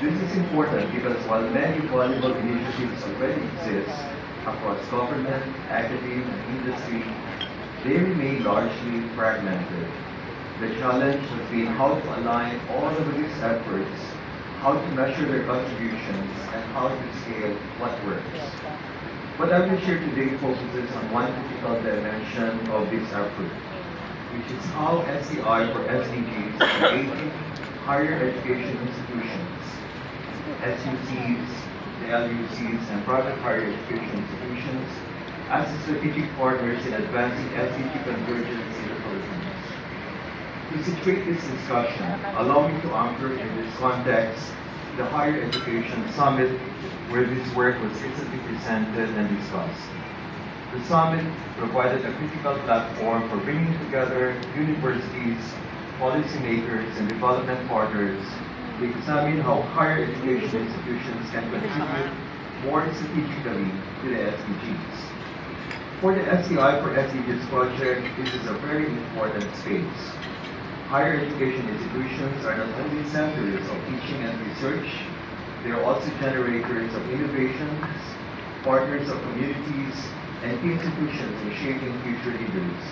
This is important because while many valuable initiatives already exist across government, academia, and industry, they remain largely fragmented. The challenge has been how to align all of these efforts, how to measure their contributions, and how to scale what works. What I will share today focuses on one critical dimension of this effort, which is how SEI for SDGs are aiding higher education institutions, SUCs, the LUCs, and private higher education institutions as strategic partners in advancing SDG convergence in the Philippines. To situate this discussion, allow me to anchor in this context the Higher Education Summit, where this work was recently presented and discussed. The summit provided a critical platform for bringing together universities, policymakers, and development partners to examine how higher education institutions can contribute more strategically to the SDGs. For the SEI for SDGs project, this is a very important space. Higher education institutions are not only centers of teaching and research, they are also generators of innovations, partners of communities, and key institutions in shaping future leaders.